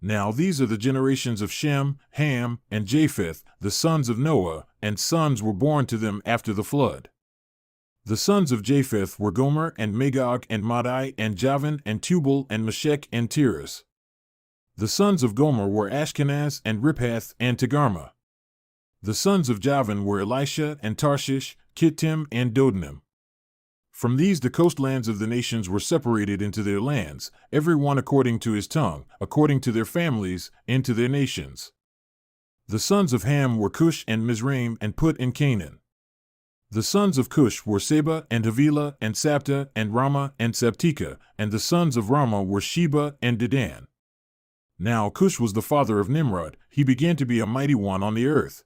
Now these are the generations of Shem, Ham, and Japheth, the sons of Noah, and sons were born to them after the flood. The sons of Japheth were Gomer and Magog and Madai and Javan and Tubal and Meshech and Tiras. The sons of Gomer were Ashkenaz and Riphath and Togarmah. The sons of Javan were Elisha and Tarshish, Kittim and Dodanim. From these the coastlands of the nations were separated into their lands, every one according to his tongue, according to their families, into their nations. The sons of Ham were Cush and Mizraim and Put in Canaan. The sons of Cush were Seba and Havilah and Sabta and Ramah and Sabteka, and the sons of Ramah were Sheba and Dedan. Now Cush was the father of Nimrod. He began to be a mighty one on the earth.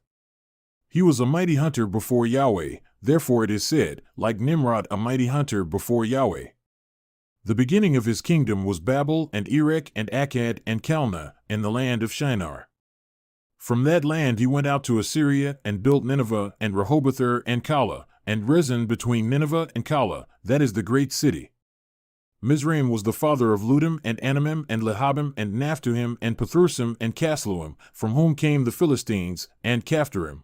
He was a mighty hunter before Yahweh, therefore it is said, like Nimrod a mighty hunter before Yahweh. The beginning of his kingdom was Babel and Erech and Akkad and Calneh, in the land of Shinar. From that land he went out to Assyria and built Nineveh and Rehoboth and Calah, and Rezin between Nineveh and Calah, that is the great city. Mizraim was the father of Ludim and Anamim and Lehabim and Naphtuhim and Pathrusim and Casluhim, from whom came the Philistines, and Caphtorim.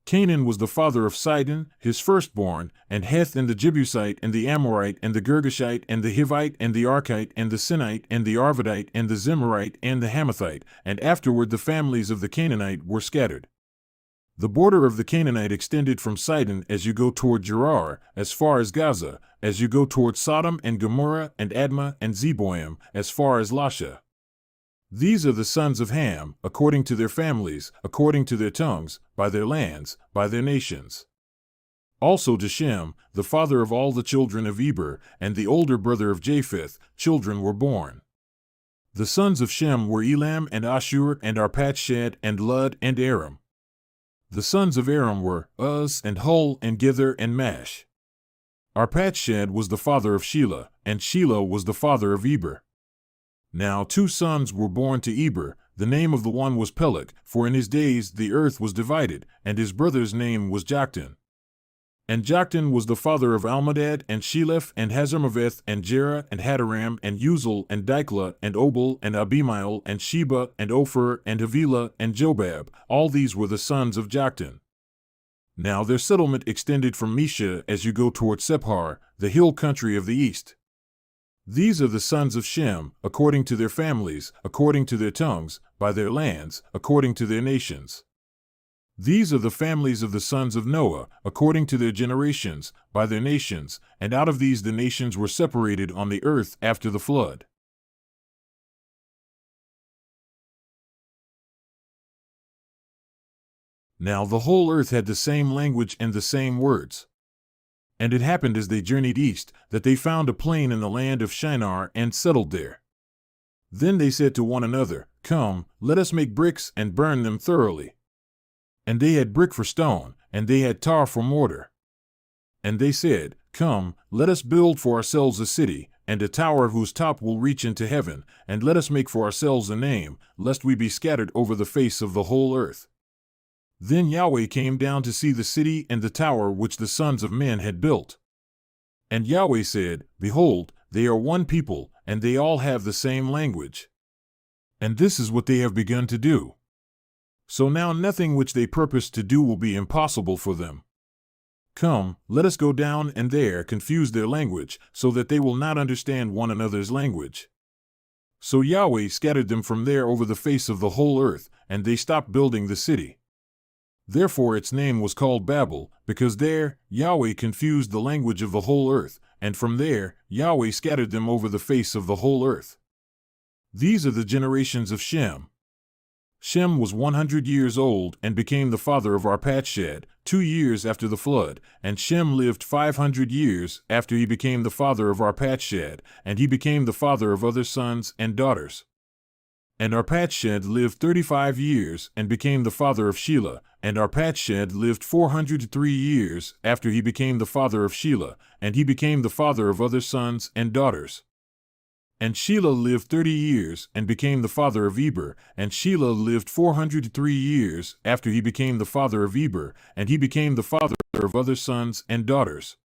Canaan was the father of Sidon, his firstborn, and Heth and the Jebusite and the Amorite and the Girgashite and the Hivite and the Arkite and the Sinite and the Arvadite and the Zimrite and the Hamathite, and afterward the families of the Canaanite were scattered. The border of the Canaanite extended from Sidon as you go toward Gerar, as far as Gaza, as you go toward Sodom and Gomorrah and Admah and Zeboim, as far as Lasha. These are the sons of Ham, according to their families, according to their tongues, by their lands, by their nations. Also to Shem, the father of all the children of Eber, and the older brother of Japheth, children were born. The sons of Shem were Elam and Ashur and Arpachshad and Lud and Aram. The sons of Aram were Uz and Hul and Gither and Mash. Arpachshad was the father of Shelah, and Shelah was the father of Eber. Now 2 sons were born to Eber. The name of the one was Peleg, for in his days the earth was divided, and his brother's name was Joktan. And Joktan was the father of Almodad and Sheleph and Hazarmaveth and Jerah and Hadaram and Uzal and Diklah and Obal and Abimael and Sheba and Ophir and Havilah and Jobab. All these were the sons of Joktan. Now their settlement extended from Mesha as you go toward Sephar, the hill country of the east. These are the sons of Shem, according to their families, according to their tongues, by their lands, according to their nations. These are the families of the sons of Noah, according to their generations, by their nations, and out of these the nations were separated on the earth after the flood. Now the whole earth had the same language and the same words. And it happened as they journeyed east, that they found a plain in the land of Shinar and settled there. Then they said to one another, Come, let us make bricks and burn them thoroughly. And they had brick for stone, and they had tar for mortar. And they said, Come, let us build for ourselves a city, and a tower whose top will reach into heaven, and let us make for ourselves a name, lest we be scattered over the face of the whole earth. Then Yahweh came down to see the city and the tower which the sons of men had built. And Yahweh said, Behold, they are one people, and they all have the same language. And this is what they have begun to do. So now nothing which they purpose to do will be impossible for them. Come, let us go down and there confuse their language, so that they will not understand one another's language. So Yahweh scattered them from there over the face of the whole earth, and they stopped building the city. Therefore its name was called Babel, because there Yahweh confused the language of the whole earth, and from there Yahweh scattered them over the face of the whole earth. These are the generations of Shem. Shem was 100 years old and became the father of Arpachshad, 2 years after the flood, and Shem lived 500 years after he became the father of Arpachshad, and he became the father of other sons and daughters. And Arpachshad lived 35 years and became the father of Shelah, and Arpachshad lived 403 years after he became the father of Shelah, and he became the father of other sons and daughters. And Shelah lived 30 years and became the father of Eber, and Shelah lived 403 years after he became the father of Eber, and he became the father of other sons and daughters.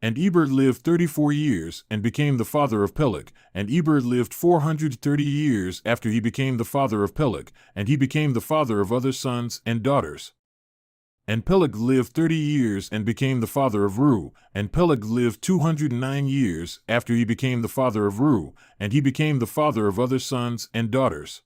And Eber lived 34 years, and became the father of Peleg. And Eber lived 430 years after he became the father of Peleg, and he became the father of other sons and daughters. And Peleg lived 30 years and became the father of Reu. And Peleg lived 209 years after he became the father of Reu, and he became the father of other sons and daughters.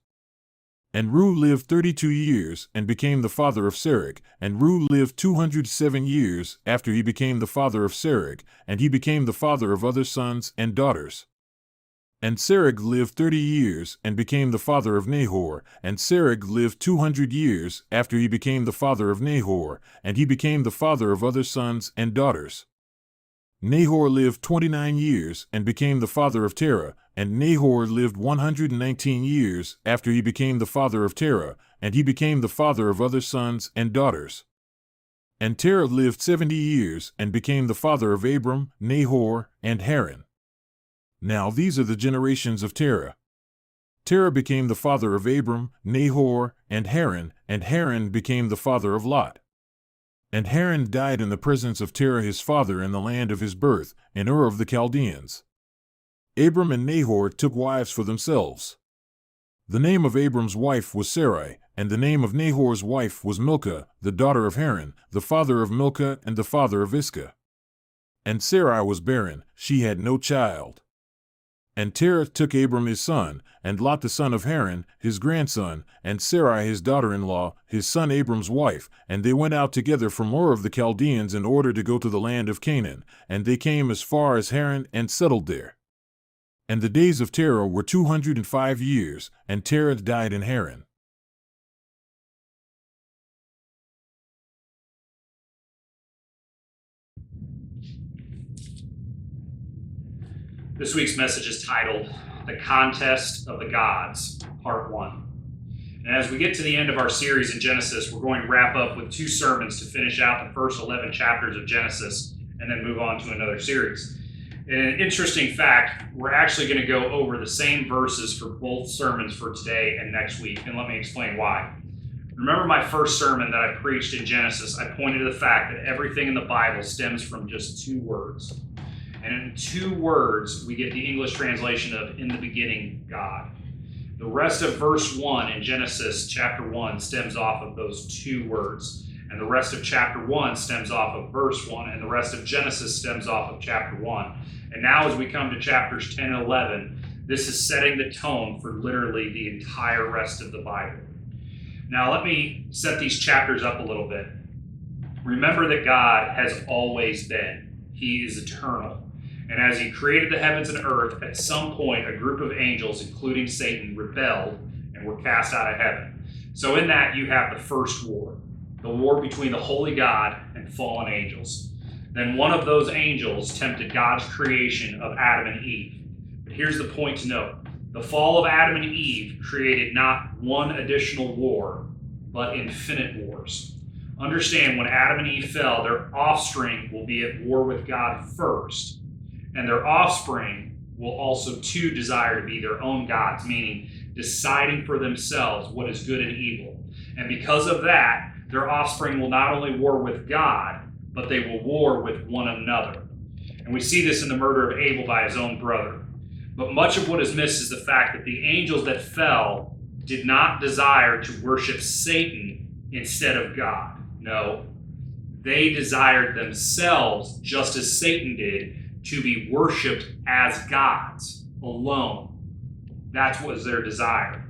And Reu lived 32 years and became the father of Serug. And Reu lived 207 years after he became the father of Serug, and he became the father of other sons and daughters. And Serug lived 30 years and became the father of Nahor. And Serug lived 200 years after he became the father of Nahor, and he became the father of other sons and daughters. Nahor lived 29 years and became the father of Terah. And Nahor lived 119 years after he became the father of Terah, and he became the father of other sons and daughters. And Terah lived 70 years and became the father of Abram, Nahor, and Haran. Now these are the generations of Terah. Terah became the father of Abram, Nahor, and Haran became the father of Lot. And Haran died in the presence of Terah his father in the land of his birth, in Ur of the Chaldeans. Abram and Nahor took wives for themselves. The name of Abram's wife was Sarai, and the name of Nahor's wife was Milcah, the daughter of Haran, the father of Milcah and the father of Iscah. And Sarai was barren, she had no child. And Terah took Abram his son, and Lot the son of Haran, his grandson, and Sarai his daughter-in-law, his son Abram's wife, and they went out together from Ur of the Chaldeans in order to go to the land of Canaan, and they came as far as Haran and settled there. And the days of Terah were 205 years, and Terah died in Haran. This week's message is titled, The Contest of the Gods, Part 1. And as we get to the end of our series in Genesis, we're going to wrap up with 2 sermons to finish out the first 11 chapters of Genesis, and then move on to another series. And an interesting fact, we're actually going to go over the same verses for both sermons for today and next week, and let me explain why. Remember my first sermon that I preached in Genesis, I pointed to the fact that everything in the Bible stems from just 2 words. And in 2 words, we get the English translation of, in the beginning, God. The rest of verse 1 in Genesis chapter 1 stems off of those 2 words. And the rest of chapter 1 stems off of verse 1, and the rest of Genesis stems off of chapter 1. And now as we come to chapters 10 and 11, this is setting the tone for literally the entire rest of the Bible. Now let me set these chapters up a little bit. Remember that God has always been. He is eternal. And as he created the heavens and earth, at some point a group of angels, including Satan, rebelled and were cast out of heaven. So in that you have the first war. The war between the holy God and fallen angels. Then one of those angels tempted God's creation of Adam and Eve. But here's the point to note. The fall of Adam and Eve created not one additional war, but infinite wars. Understand, when Adam and Eve fell, their offspring will be at war with God first. And their offspring will also too desire to be their own gods, meaning deciding for themselves what is good and evil. And because of that, their offspring will not only war with God, but they will war with one another. And we see this in the murder of Abel by his own brother. But much of what is missed is the fact that the angels that fell did not desire to worship Satan instead of God. No, they desired themselves, just as Satan did, to be worshiped as gods alone. That was their desire.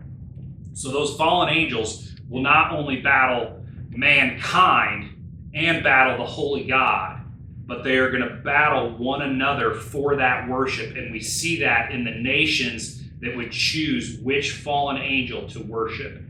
So those fallen angels will not only battle mankind and battle the holy God, but they are going to battle one another for that worship. And we see that in the nations that would choose which fallen angel to worship.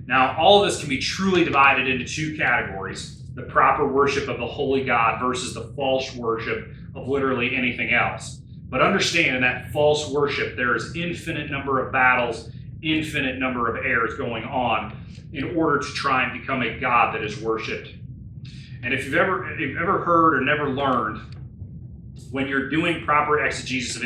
Now, all of this can be truly divided into 2 categories: the proper worship of the holy God versus the false worship of literally anything else. But understand, in that false worship, there is infinite number of battles, infinite number of errors going on in order to try and become a God that is worshipped. And if you've ever heard or never learned, when you're doing proper exegesis of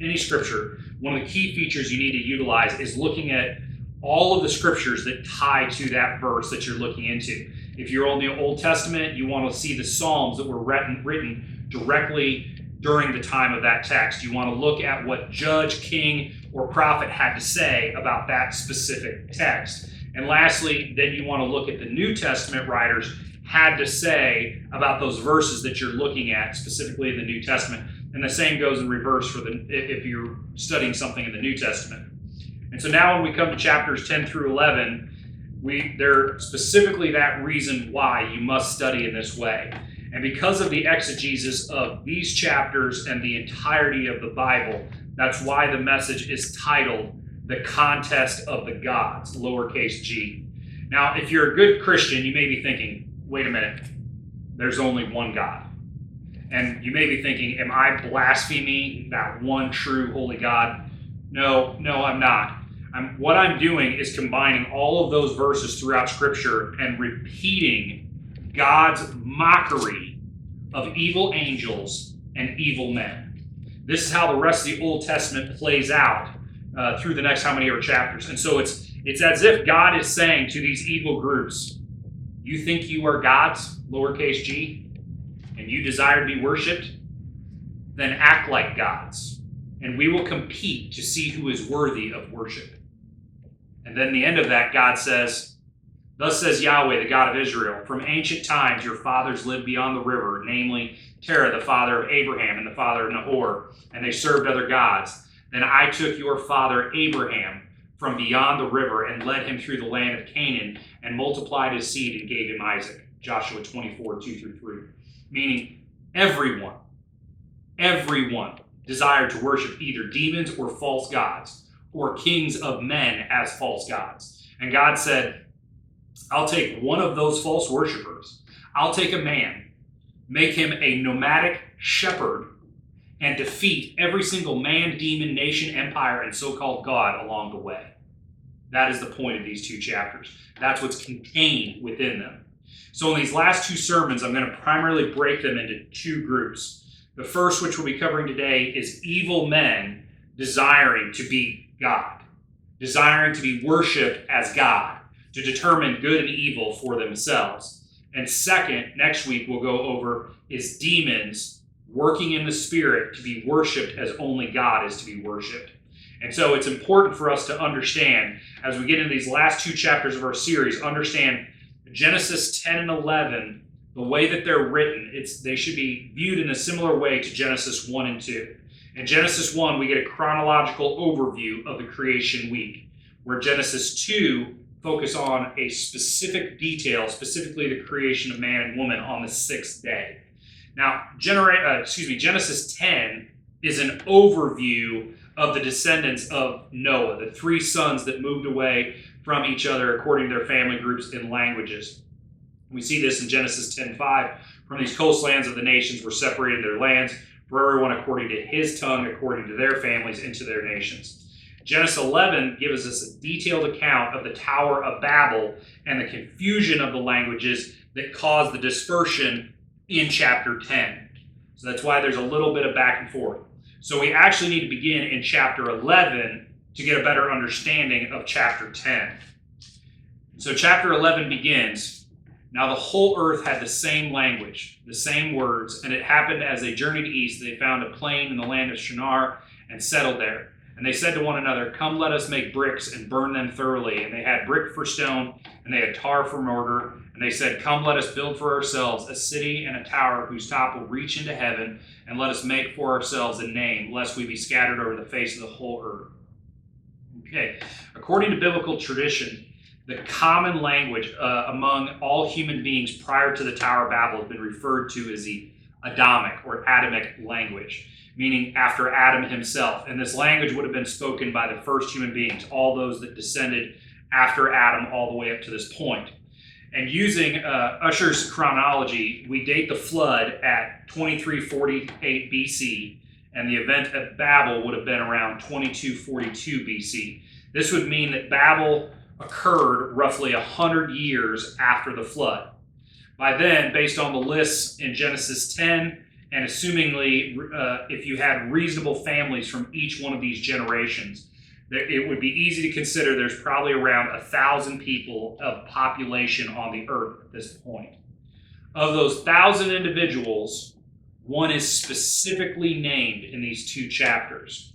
any scripture, one of the key features you need to utilize is looking at all of the scriptures that tie to that verse that you're looking into. If you're on the Old Testament, you want to see the Psalms that were written directly during the time of that text. You want to look at what judge, king, or prophet had to say about that specific text. And lastly, then you want to look at the New Testament writers had to say about those verses that you're looking at, specifically in the New Testament. And the same goes in reverse for if you're studying something in the New Testament. And so now when we come to chapters 10 through 11, they're specifically that reason why you must study in this way. And because of the exegesis of these chapters and the entirety of the Bible, that's why the message is titled The Contest of the Gods, lowercase g. Now, if you're a good Christian, you may be thinking, wait a minute, there's only one God. And you may be thinking, am I blaspheming that one true holy God? No, I'm not. What I'm doing is combining all of those verses throughout Scripture and repeating God's mockery of evil angels and evil men. This is how the rest of the Old Testament plays out through the next how many ever chapters. And so it's as if God is saying to these evil groups, you think you are gods, lowercase g, and you desire to be worshipped? Then act like gods, and we will compete to see who is worthy of worship. And then the end of that, God says, thus says Yahweh, the God of Israel, from ancient times your fathers lived beyond the river, namely Terah, the father of Abraham and the father of Nahor, and they served other gods. Then I took your father Abraham from beyond the river and led him through the land of Canaan and multiplied his seed and gave him Isaac. Joshua 24, 2 through 3. Meaning everyone desired to worship either demons or false gods, or kings of men as false gods. And God said, I'll take one of those false worshipers. I'll take a man, make him a nomadic shepherd, and defeat every single man, demon, nation, empire, and so-called God along the way. That is the point of these two chapters. That's what's contained within them. So in these last two sermons, I'm going to primarily break them into two groups. The first, which we'll be covering today, is evil men desiring to be God, desiring to be worshipped as God, to determine good and evil for themselves. And second, next week we'll go over, is demons working in the spirit to be worshipped as only God is to be worshipped. And so it's important for us to understand, as we get into these last two chapters of our series, understand Genesis 10 and 11, the way that they're written, they should be viewed in a similar way to Genesis 1 and 2. In Genesis 1, we get a chronological overview of the creation week, where Genesis 2 focus on a specific detail, specifically the creation of man and woman on the sixth day. Now, Genesis 10 is an overview of the descendants of Noah, the three sons that moved away from each other according to their family groups and languages. We see this in Genesis 10:5. From these coastlands of the nations were separated their lands, for everyone according to his tongue, according to their families, into their nations. Genesis 11 gives us a detailed account of the Tower of Babel and the confusion of the languages that caused the dispersion in chapter 10. So that's why there's a little bit of back and forth. So we actually need to begin in chapter 11 to get a better understanding of chapter 10. So chapter 11 begins, now the whole earth had the same language, the same words, and it happened as they journeyed east, they found a plain in the land of Shinar and settled there. And they said to one another, come, let us make bricks and burn them thoroughly. And they had brick for stone, and they had tar for mortar. And they said, come, let us build for ourselves a city and a tower whose top will reach into heaven, and let us make for ourselves a name, lest we be scattered over the face of the whole earth. Okay, according to biblical tradition, the common language among all human beings prior to the Tower of Babel has been referred to as the Adamic or Adamic language, meaning after Adam himself. And this language would have been spoken by the first human beings, all those that descended after Adam all the way up to this point. And using Ussher's chronology, we date the flood at 2348 BC, and the event at Babel would have been around 2242 BC. This would mean that Babel occurred roughly 100 years after the flood. By then, based on the lists in Genesis 10, and assumingly if you had reasonable families from each one of these generations, it would be easy to consider there's probably around 1,000 people of population on the earth at this point. Of those 1,000 individuals, one is specifically named in these 2 chapters.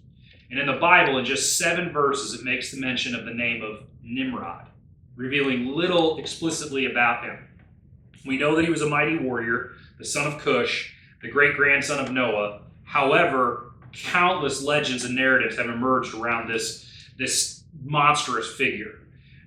And in the Bible, in just 7 verses, it makes the mention of the name of Nimrod, revealing little explicitly about him. We know that he was a mighty warrior, the son of Cush, the great-grandson of Noah. However, countless legends and narratives have emerged around this monstrous figure.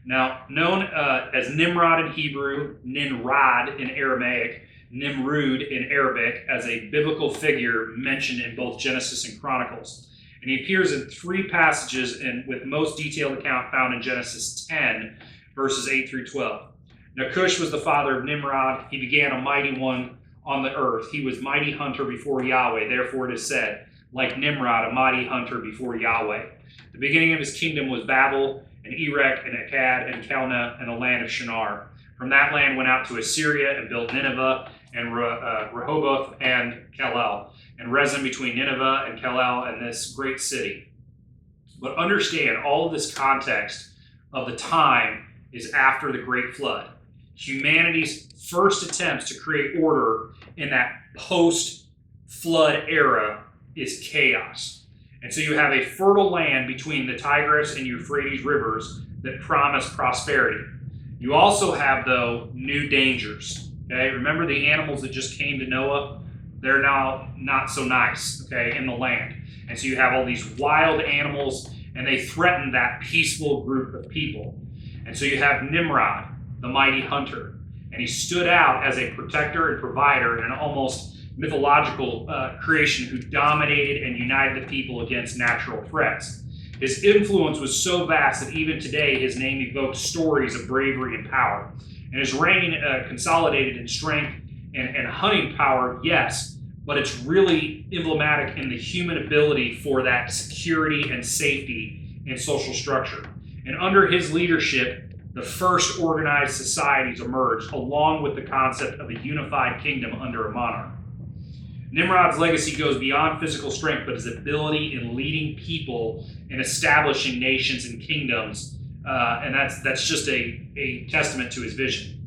Now, known as Nimrod in Hebrew, Nimrod in Aramaic, Nimrud in Arabic, as a biblical figure mentioned in both Genesis and Chronicles. And he appears in 3 passages, and with most detailed account found in Genesis 10, verses 8 through 12. Now, Cush was the father of Nimrod. He began a mighty one on the earth. He was mighty hunter before Yahweh. Therefore it is said, like Nimrod, a mighty hunter before Yahweh. The beginning of his kingdom was Babel, and Erech, and Akkad, and Calneh, and the land of Shinar. From that land went out to Assyria, and built Nineveh, and Rehoboth, and Kalel, and Rezin between Nineveh and Kalel, and this great city. But understand, all of this context of the time is after the Great Flood. Humanity's first attempts to create order in that post-flood era is chaos. And so you have a fertile land between the Tigris and Euphrates rivers that promise prosperity. You also have, though, new dangers. Okay, remember the animals that just came to Noah? They're now not so nice, okay, in the land. And so you have all these wild animals, and they threaten that peaceful group of people. And so you have Nimrod, the mighty hunter, and he stood out as a protector and provider in an almost mythological creation who dominated and united the people against natural threats. His influence was so vast that even today his name evokes stories of bravery and power. And his reign consolidated in strength and hunting power, yes, but it's really emblematic in the human ability for that security and safety in social structure. And under his leadership, the first organized societies emerged, along with the concept of a unified kingdom under a monarch. Nimrod's legacy goes beyond physical strength, but his ability in leading people and establishing nations and kingdoms, and that's just a testament to his vision.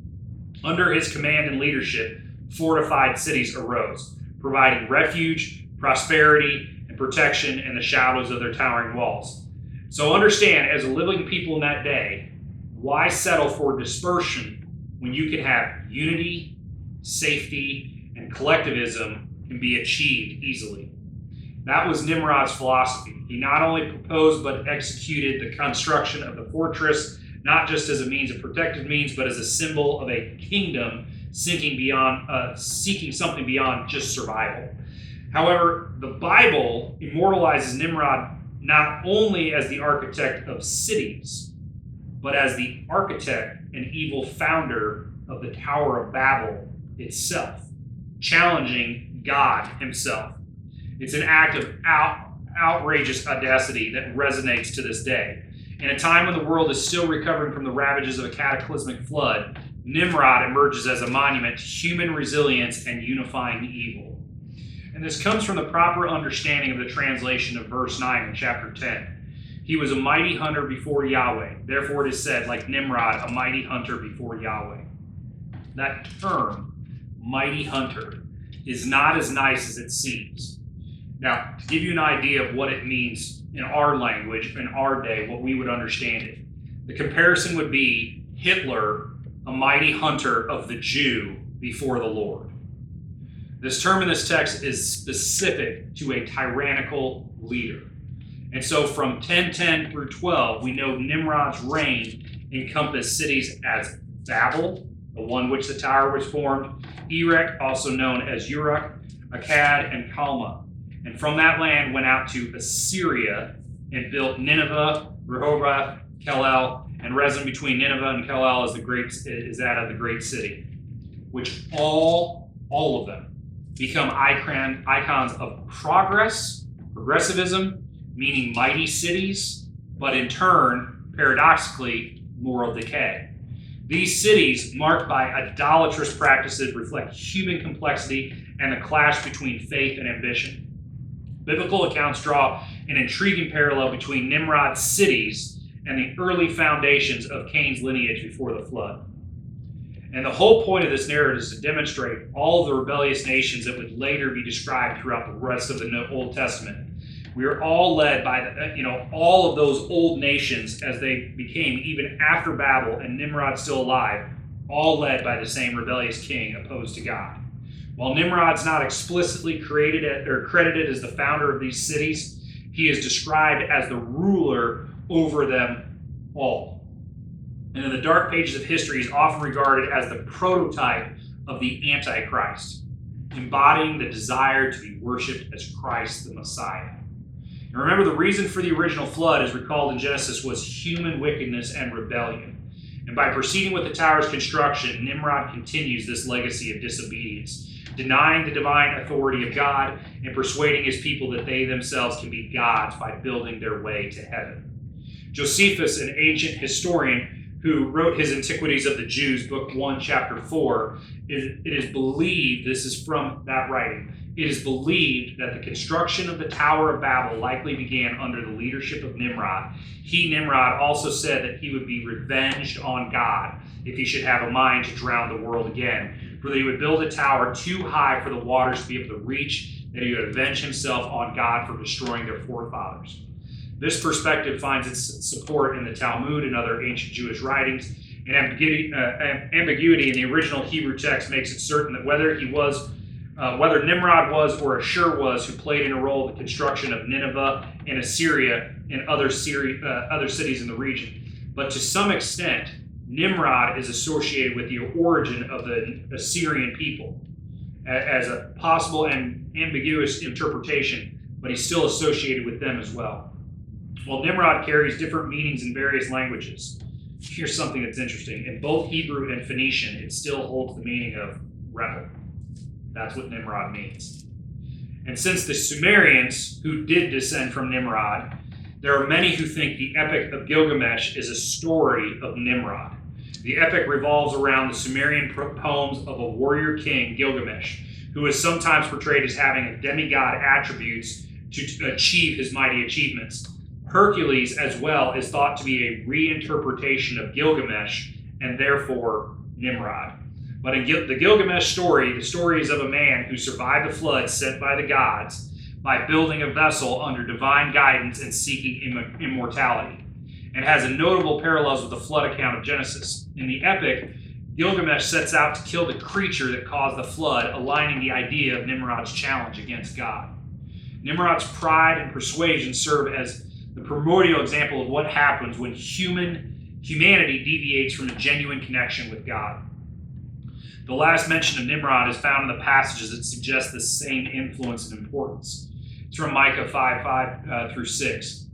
Under his command and leadership, fortified cities arose, providing refuge, prosperity, and protection in the shadows of their towering walls. So understand, as a living people in that day, why settle for dispersion when you can have unity, safety, and collectivism can be achieved easily? That was Nimrod's philosophy. He not only proposed but executed the construction of the fortress, not just as a means of protective means, but as a symbol of a kingdom seeking something beyond just survival. However, the Bible immortalizes Nimrod not only as the architect of cities, but as the architect and evil founder of the Tower of Babel itself, challenging God himself. It's an act of outrageous audacity that resonates to this day. In a time when the world is still recovering from the ravages of a cataclysmic flood, Nimrod emerges as a monument to human resilience and unifying evil. And this comes from the proper understanding of the translation of verse 9 in chapter 10. He was a mighty hunter before Yahweh. Therefore it is said, like Nimrod, a mighty hunter before Yahweh. That term, mighty hunter, is not as nice as it seems. Now, to give you an idea of what it means in our language, in our day, what we would understand it, the comparison would be Hitler, a mighty hunter of the Jew before the Lord. This term in this text is specific to a tyrannical leader. And so from 1010 through 12, we know Nimrod's reign encompassed cities as Babel, the one which the tower was formed, Erech, also known as Uruk, Akkad, and Calneh. And from that land went out to Assyria and built Nineveh, Rehoboth, Kalel, and Rezin between Nineveh and Kalel is that of the great city, which all of them become icons of progressivism, meaning mighty cities, but in turn, paradoxically, moral decay. These cities, marked by idolatrous practices, reflect human complexity and the clash between faith and ambition. Biblical accounts draw an intriguing parallel between Nimrod's cities and the early foundations of Cain's lineage before the flood. And the whole point of this narrative is to demonstrate all the rebellious nations that would later be described throughout the rest of the Old Testament. We are all led by all of those old nations as they became, even after Babel and Nimrod still alive, all led by the same rebellious king opposed to God. While Nimrod's not explicitly credited as the founder of these cities, he is described as the ruler over them all. And in the dark pages of history, he's often regarded as the prototype of the Antichrist, embodying the desire to be worshipped as Christ the Messiah. And remember, the reason for the original flood, as recalled in Genesis, was human wickedness and rebellion. And by proceeding with the tower's construction, Nimrod continues this legacy of disobedience, denying the divine authority of God and persuading his people that they themselves can be gods by building their way to heaven. Josephus, an ancient historian who wrote his Antiquities of the Jews, Book 1, Chapter 4, it is believed, this is from that writing, it is believed that the construction of the Tower of Babel likely began under the leadership of Nimrod. He, Nimrod, also said that he would be revenged on God if he should have a mind to drown the world again, for that he would build a tower too high for the waters to be able to reach, that he would avenge himself on God for destroying their forefathers. This perspective finds its support in the Talmud and other ancient Jewish writings, and ambiguity in the original Hebrew text makes it certain that whether Nimrod was or Ashur was who played in a role in the construction of Nineveh and Assyria and other cities in the region. But to some extent, Nimrod is associated with the origin of the Assyrian people as a possible and ambiguous interpretation, but he's still associated with them as well. Well, Nimrod carries different meanings in various languages. Here's something that's interesting. In both Hebrew and Phoenician, it still holds the meaning of rebel. That's what Nimrod means. And since the Sumerians, who did descend from Nimrod, there are many who think the Epic of Gilgamesh is a story of Nimrod. The epic revolves around the Sumerian poems of a warrior king, Gilgamesh, who is sometimes portrayed as having a demigod attributes to achieve his mighty achievements. Hercules, as well, is thought to be a reinterpretation of Gilgamesh and therefore Nimrod. But in the Gilgamesh story, the story is of a man who survived the flood sent by the gods by building a vessel under divine guidance and seeking immortality, and has a notable parallels with the flood account of Genesis. In the epic, Gilgamesh sets out to kill the creature that caused the flood, aligning the idea of Nimrod's challenge against God. Nimrod's pride and persuasion serve as the primordial example of what happens when humanity deviates from a genuine connection with God. The last mention of Nimrod is found in the passages that suggest the same influence and importance. It's from Micah 5 through 6.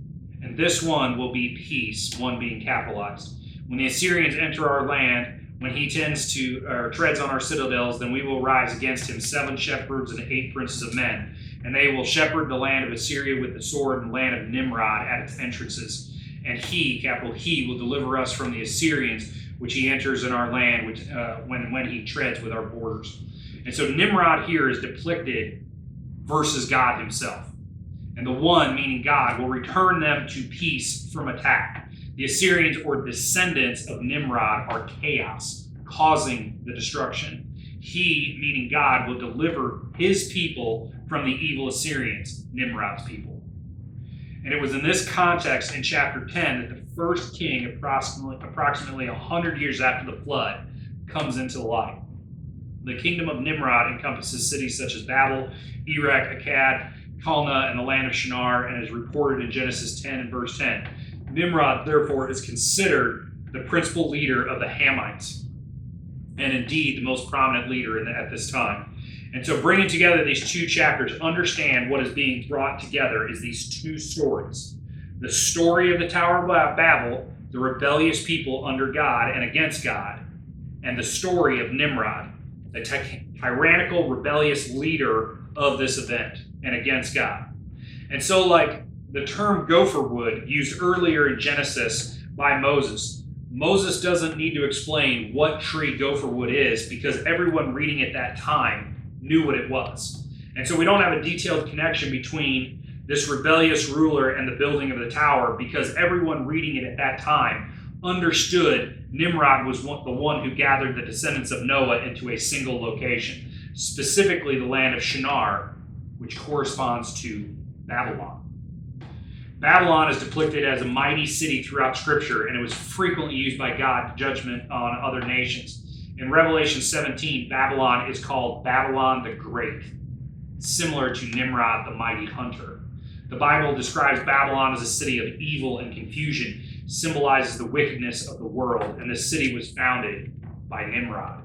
And this one will be peace, one being capitalized. When the Assyrians enter our land, when he treads on our citadels, then we will rise against him 7 shepherds and 8 princes of men. And they will shepherd the land of Assyria with the sword, and the land of Nimrod at its entrances. And he, capital He, will deliver us from the Assyrians, which he enters in our land when he treads with our borders. And so Nimrod here is depicted versus God himself. And the one, meaning God, will return them to peace from attack. The Assyrians, or descendants of Nimrod, are chaos, causing the destruction. He, meaning God, will deliver his people from the evil Assyrians, Nimrod's people. And it was in this context in chapter 10 that the first king, approximately 100 years after the flood, comes into light. The kingdom of Nimrod encompasses cities such as Babel, Erech, Akkad, Calneh, and the land of Shinar, and is reported in Genesis 10 and verse 10. Nimrod, therefore, is considered the principal leader of the Hamites, and indeed the most prominent leader at this time. And so bringing together these two chapters, understand what is being brought together is these two stories. The story of the Tower of Babel, the rebellious people under God and against God, and the story of Nimrod, the tyrannical, rebellious leader of this event and against God. And so, like the term gopher wood used earlier in Genesis by Moses, Moses doesn't need to explain what tree gopher wood is because everyone reading at that time knew what it was. And so we don't have a detailed connection between this rebellious ruler and the building of the tower because everyone reading it at that time understood Nimrod was the one who gathered the descendants of Noah into a single location, specifically the land of Shinar, which corresponds to Babylon. Babylon is depicted as a mighty city throughout Scripture, and it was frequently used by God to judgment on other nations. In Revelation 17, Babylon is called Babylon the Great, similar to Nimrod the mighty hunter. The Bible describes Babylon as a city of evil and confusion, symbolizes the wickedness of the world, and this city was founded by Nimrod.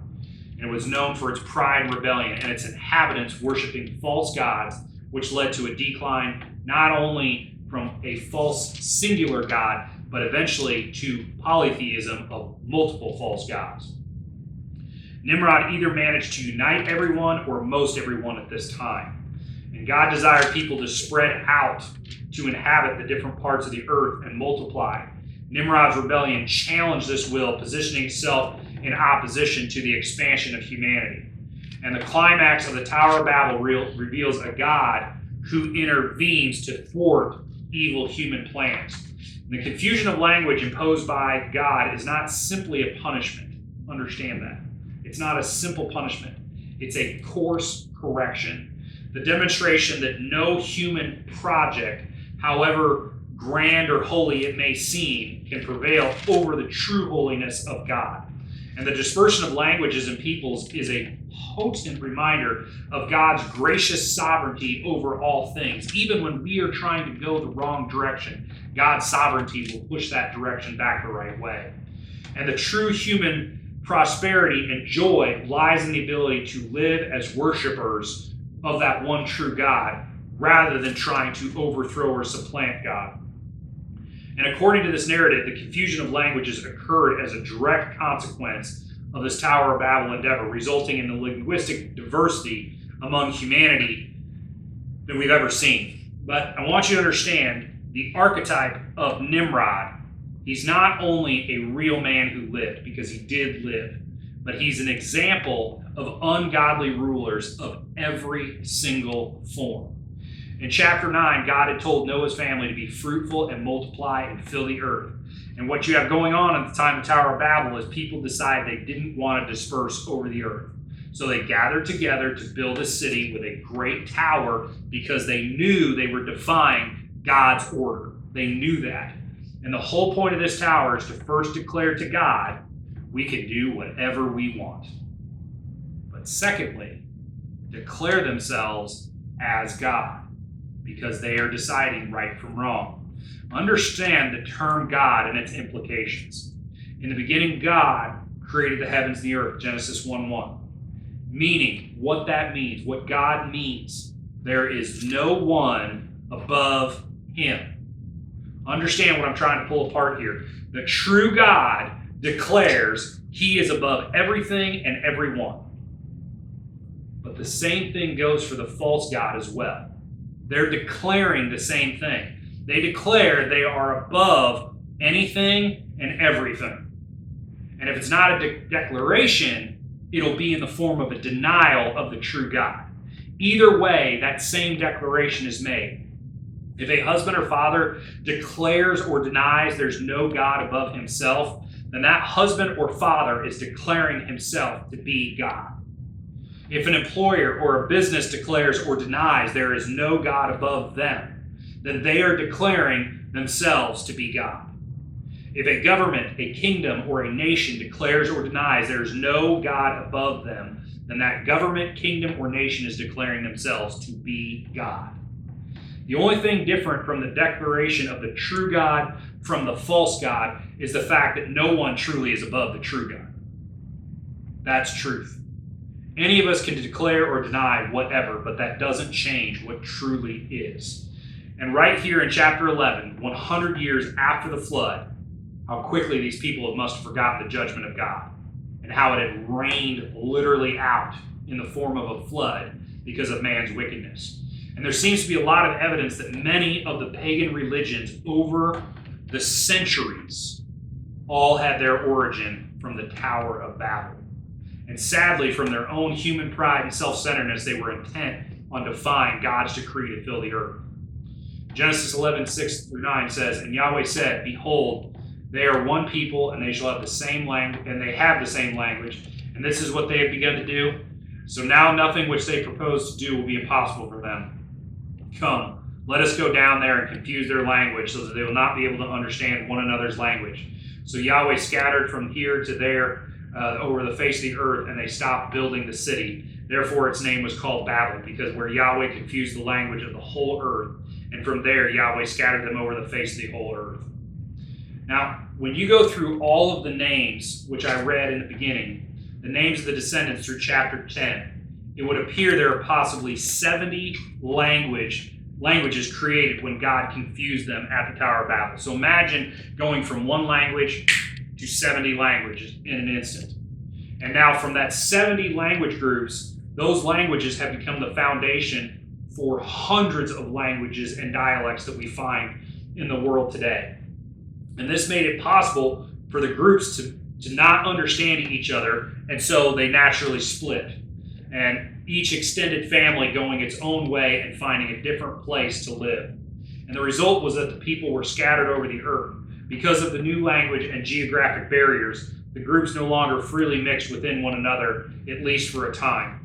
And it was known for its pride and rebellion, and its inhabitants worshiping false gods, which led to a decline not only from a false singular god, but eventually to polytheism of multiple false gods. Nimrod either managed to unite everyone or most everyone at this time. And God desired people to spread out to inhabit the different parts of the earth and multiply. Nimrod's rebellion challenged this will, positioning itself in opposition to the expansion of humanity. And the climax of the Tower of Babel reveals a God who intervenes to thwart evil human plans. And the confusion of language imposed by God is not simply a punishment. Understand that. It's not a simple punishment. It's a course correction. The demonstration that no human project, however grand or holy it may seem, can prevail over the true holiness of God. And the dispersion of languages and peoples is a potent reminder of God's gracious sovereignty over all things. Even when we are trying to go the wrong direction, God's sovereignty will push that direction back the right way. And the true human prosperity and joy lies in the ability to live as worshipers of that one true God, rather than trying to overthrow or supplant God. And according to this narrative, the confusion of languages occurred as a direct consequence of this Tower of Babel endeavor, resulting in the linguistic diversity among humanity than we've ever seen. But I want you to understand the archetype of Nimrod. He's not only a real man who lived, because he did live, but he's an example of ungodly rulers of every single form. In chapter 9, God had told Noah's family to be fruitful and multiply and fill the earth. And what you have going on at the time of the Tower of Babel is people decide they didn't want to disperse over the earth. So they gathered together to build a city with a great tower because they knew they were defying God's order. They knew that. And the whole point of this tower is to first declare to God, we can do whatever we want. But secondly, declare themselves as God, because they are deciding right from wrong. Understand the term God and its implications. In the beginning, God created the heavens and the earth, Genesis 1:1. Meaning, what that means, what God means, there is no one above him. Understand what I'm trying to pull apart here. The true God declares he is above everything and everyone. But the same thing goes for the false god as well. They're declaring the same thing. They declare they are above anything and everything. And if it's not a declaration, it'll be in the form of a denial of the true God. Either way, that same declaration is made. If a husband or father declares or denies there's no God above himself, then that husband or father is declaring himself to be God. If an employer or a business declares or denies there is no God above them, then they are declaring themselves to be God. If a government, a kingdom, or a nation declares or denies there is no God above them, then that government, kingdom, or nation is declaring themselves to be God. The only thing different from the declaration of the true God from the false God is the fact that no one truly is above the true God. That's truth. Any of us can declare or deny whatever, but that doesn't change what truly is. And right here in chapter 11, 100 years after the flood, how quickly these people must have forgotten the judgment of God and how it had rained literally out in the form of a flood because of man's wickedness. And there seems to be a lot of evidence that many of the pagan religions over the centuries all had their origin from the Tower of Babel. And sadly, from their own human pride and self-centeredness, they were intent on defying God's decree to fill the earth. Genesis 11:6-9 says, "And Yahweh said, Behold, They are one people, and they shall have the same language, and they have the same language. And this is what they have begun to do. So now nothing which they propose to do will be impossible for them. Come, let us go down there and confuse their language, so that they will not be able to understand one another's language. So Yahweh scattered from here to there over the face of the earth, and they stopped building the city. Therefore its name was called Babel, because where Yahweh confused the language of the whole earth, and from there Yahweh scattered them over the face of the whole earth. Now, when you go through all of the names, which I read in the beginning, the names of the descendants through chapter 10, it would appear there are possibly 70 languages created when God confused them at the Tower of Babel. So imagine going from one language to 70 languages in an instant. And now from that 70 language groups, those languages have become the foundation for hundreds of languages and dialects that we find in the world today. And this made it possible for the groups to not understand each other, and so they naturally split. And each extended family going its own way and finding a different place to live. And the result was that the people were scattered over the earth. Because of the new language and geographic barriers, the groups no longer freely mixed within one another, at least for a time.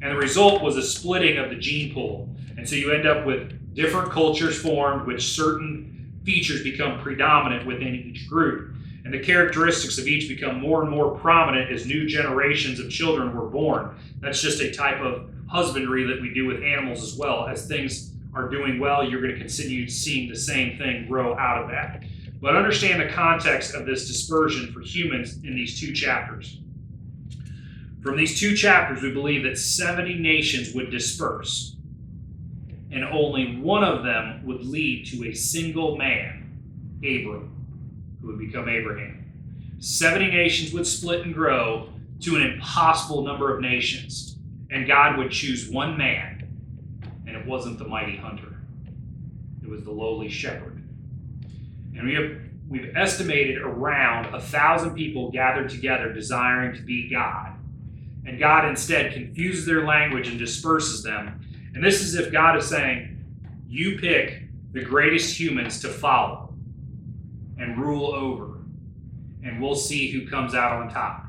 And the result was a splitting of the gene pool. And so you end up with different cultures formed, with certain features become predominant within each group. And the characteristics of each become more and more prominent as new generations of children were born. That's just a type of husbandry that we do with animals as well. As things are doing well, you're going to continue seeing the same thing grow out of that. But understand the context of this dispersion for humans in these two chapters. From these two chapters, we believe that 70 nations would disperse, and only one of them would lead to a single man, Abram, who would become Abraham. 70 nations would split and grow to an impossible number of nations, and God would choose one man, and it wasn't the mighty hunter. It was the lowly shepherd. And we've estimated around 1,000 people gathered together desiring to be God. And God instead confuses their language and disperses them. And this is if God is saying, you pick the greatest humans to follow and rule over, and we'll see who comes out on top.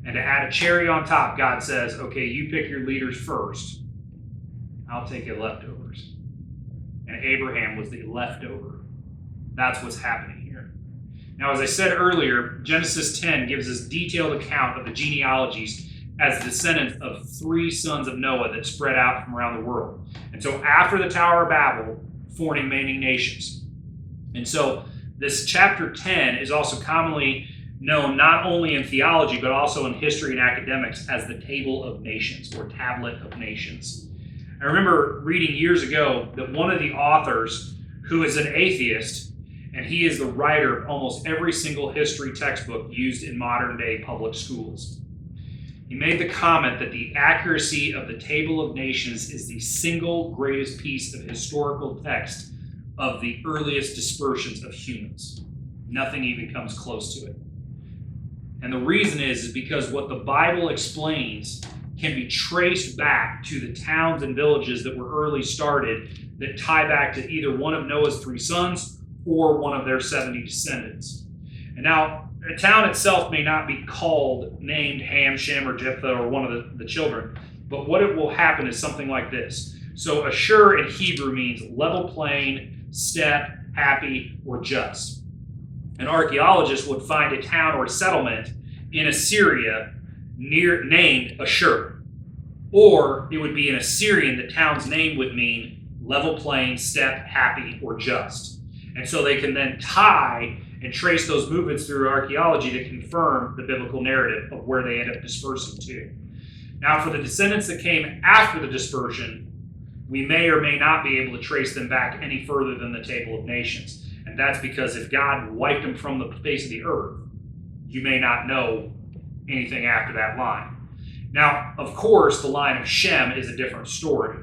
And to add a cherry on top, God says, okay, you pick your leaders first. I'll take your leftovers. And Abraham was the leftover. That's what's happening here. Now, as I said earlier, Genesis 10 gives us detailed account of the genealogies as descendants of 3 sons of Noah that spread out from around the world. And so after the Tower of Babel, forming many nations. And so this chapter 10 is also commonly known not only in theology, but also in history and academics as the Table of Nations, or Tablet of Nations. I remember reading years ago that one of the authors, who is an atheist, and he is the writer of almost every single history textbook used in modern day public schools. He made the comment that the accuracy of the Table of Nations is the single greatest piece of historical text of the earliest dispersions of humans. Nothing even comes close to it. And the reason is because what the Bible explains can be traced back to the towns and villages that were early started that tie back to either one of Noah's 3 sons or one of their 70 descendants. And now, the town itself may not be named Ham, Shem, or Jephthah, or one of the children, but what it will happen is something like this. So Ashur in Hebrew means level plain, step, happy, or just. An archaeologist would find a town or settlement in Assyria named Ashur. Or it would be in Assyrian, the town's name would mean level plain, step, happy, or just. And so they can then tie and trace those movements through archaeology to confirm the biblical narrative of where they end up dispersing to. Now, for the descendants that came after the dispersion, we may or may not be able to trace them back any further than the Table of Nations. And that's because if God wiped them from the face of the earth, you may not know anything after that line. Now, of course, the line of Shem is a different story.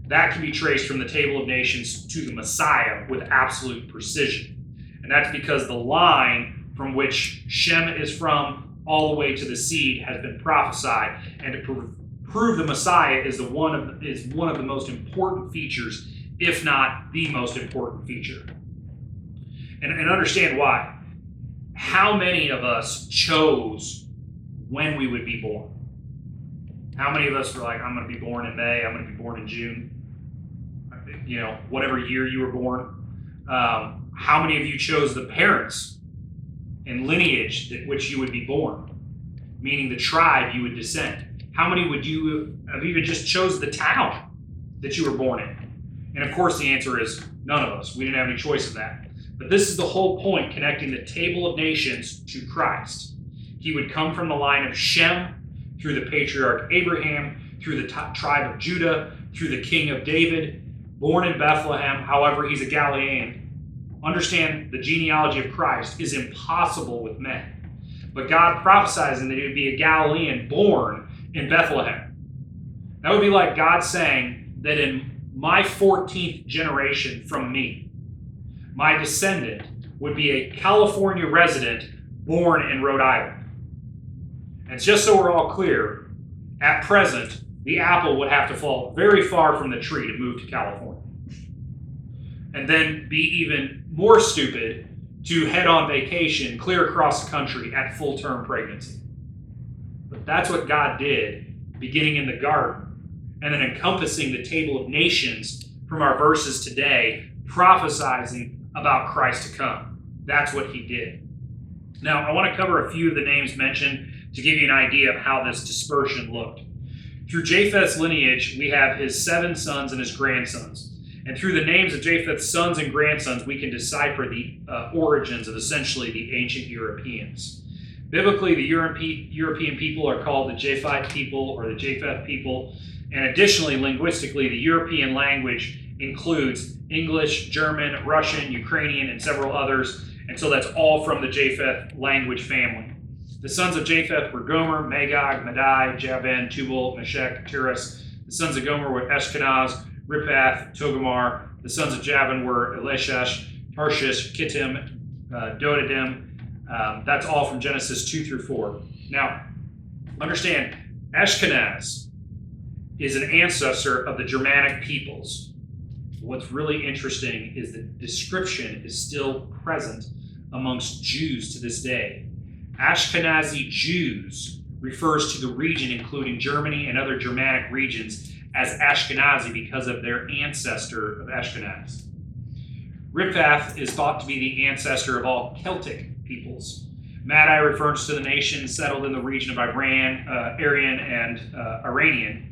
That can be traced from the Table of Nations to the Messiah with absolute precision. And that's because the line from which Shem is from all the way to the seed has been prophesied. And to prove the Messiah is one of the most important features, if not the most important feature. And understand why. how many of us chose when we would be born? How many of us were like, I'm going to be born in May, I'm going to be born in June, whatever year you were born? How many of you chose the parents and lineage that which you would be born, meaning the tribe you would descend? How many would you have even just chose the town that you were born in? And of course, the answer is none of us. We didn't have any choice of that. But this is the whole point, connecting the table of nations to Christ. He would come from the line of Shem, through the patriarch Abraham, through the tribe of Judah, through the king of David, born in Bethlehem. However, he's a Galilean. Understand, the genealogy of Christ is impossible with men. But God prophesizing that he would be a Galilean born in Bethlehem. That would be like God saying that in my 14th generation from me, my descendant would be a California resident born in Rhode Island. And just so we're all clear, at present, the apple would have to fall very far from the tree to move to California. And then be even more stupid to head on vacation clear across the country at full-term pregnancy. But that's what God did, beginning in the garden, and then encompassing the table of nations from our verses today, prophesizing about Christ to come. That's what he did. Now, I want to cover a few of the names mentioned to give you an idea of how this dispersion looked. Through Japheth's lineage, we have his 7 sons and his grandsons. And through the names of Japheth's sons and grandsons, we can decipher the origins of essentially the ancient Europeans. Biblically, the European people are called the Japhite people or the Japheth people. And additionally, linguistically, the European language includes English, German, Russian, Ukrainian, and several others. And so that's all from the Japheth language family. The sons of Japheth were Gomer, Magog, Madai, Javan, Tubal, Meshech, Tiras. The sons of Gomer were Ashkenaz, Riphath, Togarmah. The sons of Javan were Elishash, Tarshish, Kittim, Dodadim. That's all from Genesis 2 through 4. Now, understand, Ashkenaz is an ancestor of the Germanic peoples. What's really interesting is the description is still present amongst Jews to this day. Ashkenazi Jews refers to the region, including Germany and other Germanic regions, as Ashkenazi because of their ancestor of Ashkenaz. Riphath is thought to be the ancestor of all Celtic peoples. Madai refers to the nations settled in the region of Iran, Aryan, and Iranian.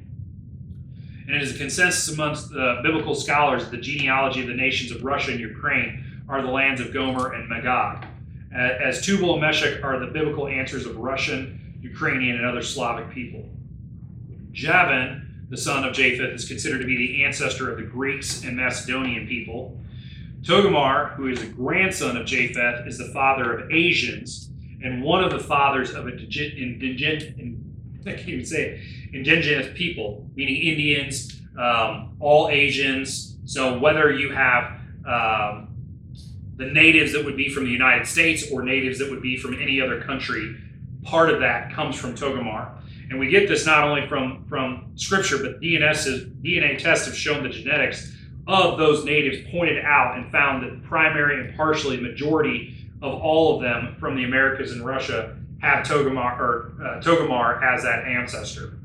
And it is a consensus amongst biblical scholars that the genealogy of the nations of Russia and Ukraine are the lands of Gomer and Magog, as Tubal and Meshech are the biblical answers of Russian, Ukrainian, and other Slavic people. Javan, the son of Japheth, is considered to be the ancestor of the Greeks and Macedonian people. Togarmah, who is a grandson of Japheth, is the father of Asians and one of the fathers of indigenous people, meaning Indians, all Asians. So whether you have the natives that would be from the United States or natives that would be from any other country, part of that comes from Togarmah. And we get this not only from Scripture, but DNA tests have shown the genetics of those natives pointed out and found that primary and partially majority of all of them from the Americas and Russia have Togarmah as that ancestor.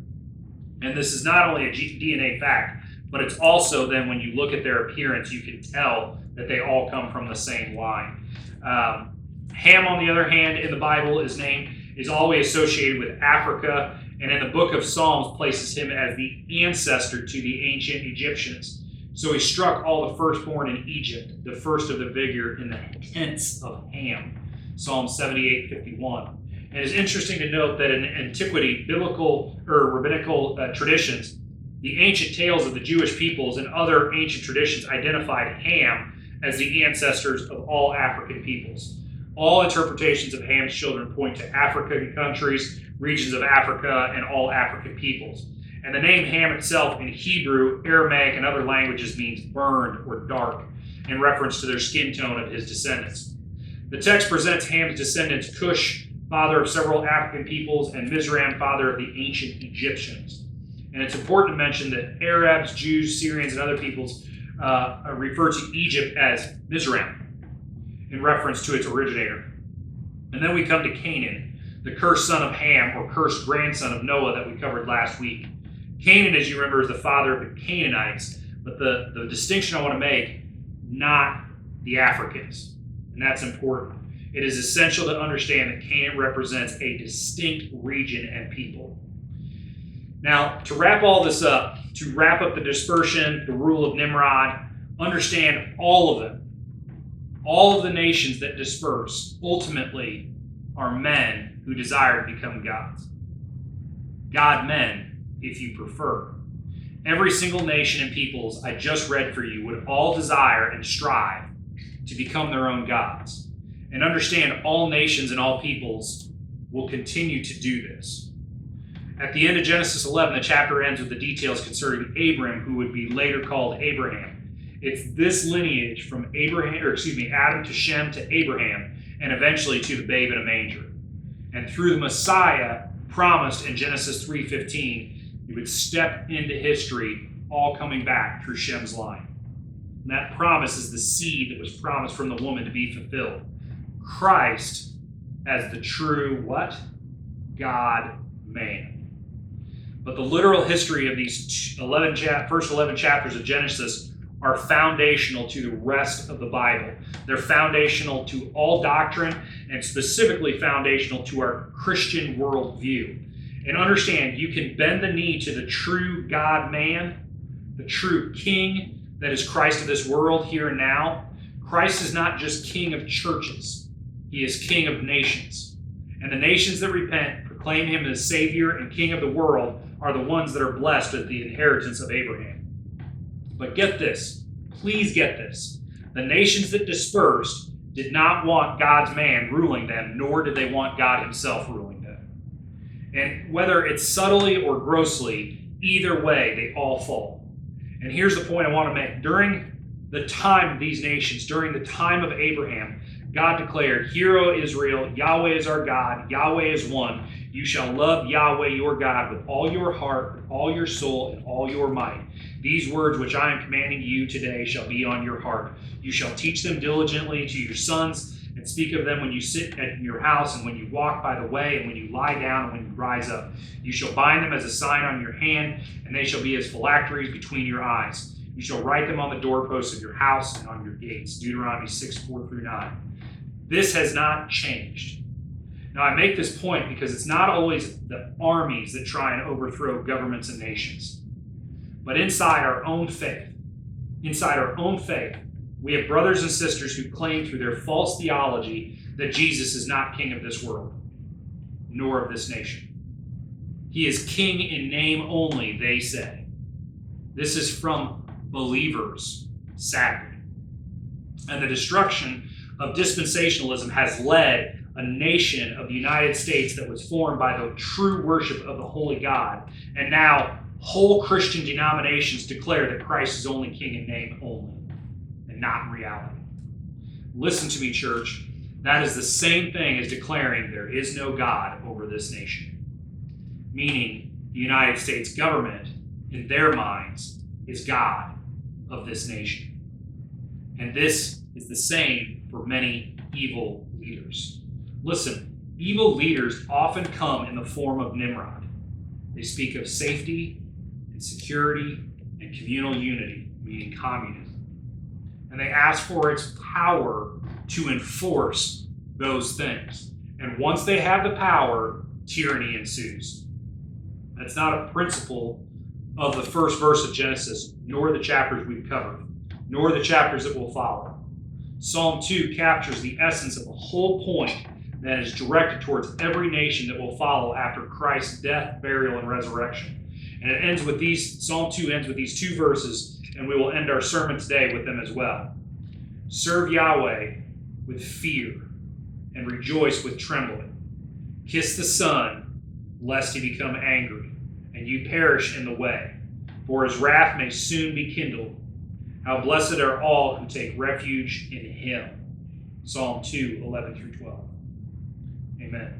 And this is not only a DNA fact, but it's also then when you look at their appearance, you can tell that they all come from the same line. Ham, on the other hand, in the Bible is always associated with Africa, and in the book of Psalms places him as the ancestor to the ancient Egyptians. So he struck all the firstborn in Egypt, the first of the vigor in the tents of Ham. Psalm 78:51. And it's interesting to note that in antiquity, biblical or rabbinical traditions, the ancient tales of the Jewish peoples and other ancient traditions identified Ham as the ancestors of all African peoples. All interpretations of Ham's children point to African countries, regions of Africa, and all African peoples. And the name Ham itself in Hebrew, Aramaic, and other languages means burned or dark, in reference to their skin tone of his descendants. The text presents Ham's descendants Cush, father of several African peoples, and Mizraim, father of the ancient Egyptians. And it's important to mention that Arabs, Jews, Syrians, and other peoples refer to Egypt as Mizraim in reference to its originator. And then we come to Canaan, the cursed son of Ham, or cursed grandson of Noah that we covered last week. Canaan, as you remember, is the father of the Canaanites, but the distinction I want to make, not the Africans. And that's important. It is essential to understand that Canaan represents a distinct region and people. Now, to wrap all this up, to wrap up the dispersion, the rule of Nimrod, understand all of them. All of the nations that disperse ultimately are men who desire to become gods. God men, if you prefer. Every single nation and peoples I just read for you would all desire and strive to become their own gods. And understand all nations and all peoples will continue to do this. At the end of Genesis 11, the chapter ends with the details concerning Abram, who would be later called Abraham. It's this lineage from Adam to Shem to Abraham, and eventually to the babe in a manger. And through the Messiah promised in Genesis 3:15, he would step into history, all coming back through Shem's line. And that promise is the seed that was promised from the woman to be fulfilled. Christ as the true what? God-man. But the literal history of these first 11 chapters of Genesis are foundational to the rest of the Bible. They're foundational to all doctrine, and specifically foundational to our Christian worldview. And understand, you can bend the knee to the true God-man, the true King that is Christ of this world here and now. Christ is not just King of churches. He is King of nations. And the nations that repent, proclaim him as Savior and King of the world, are the ones that are blessed with the inheritance of Abraham. But get this, please get this. The nations that dispersed did not want God's man ruling them, nor did they want God himself ruling them. And whether it's subtly or grossly, either way, they all fall. And here's the point I want to make. During the time of these nations, during the time of Abraham, God declared, "Hear, O Israel, Yahweh is our God, Yahweh is one. You shall love Yahweh your God with all your heart, with all your soul, and all your might. These words which I am commanding you today shall be on your heart. You shall teach them diligently to your sons, and speak of them when you sit at your house, and when you walk by the way, and when you lie down, and when you rise up. You shall bind them as a sign on your hand, and they shall be as phylacteries between your eyes. You shall write them on the doorposts of your house and on your gates." Deuteronomy 6:4-9. This has not changed. Now, I make this point because it's not always the armies that try and overthrow governments and nations. But inside our own faith, we have brothers and sisters who claim through their false theology that Jesus is not king of this world, nor of this nation. He is king in name only, they say. This is from believers, sadly. And the destruction of dispensationalism has led a nation of the United States that was formed by the true worship of the Holy God. And now whole Christian denominations declare that Christ is only king in name only, and not in reality. Listen to me, church. That is the same thing as declaring there is no God over this nation. Meaning the United States government, in their minds, is God of this nation. And this is the same for many evil leaders. Listen, evil leaders often come in the form of Nimrod. They speak of safety and security and communal unity, meaning communism. And they ask for its power to enforce those things. And once they have the power, tyranny ensues. That's not a principle of the first verse of Genesis, nor the chapters we've covered, nor the chapters that will follow. Psalm 2 captures the essence of the whole point that is directed towards every nation that will follow after Christ's death, burial, and resurrection. And it ends with Psalm 2 ends with these two verses, and we will end our sermon today with them as well. Serve Yahweh with fear and rejoice with trembling. Kiss the Son, lest he become angry, and you perish in the way, for his wrath may soon be kindled. How blessed are all who take refuge in him. Psalm 2:11-12. Amen.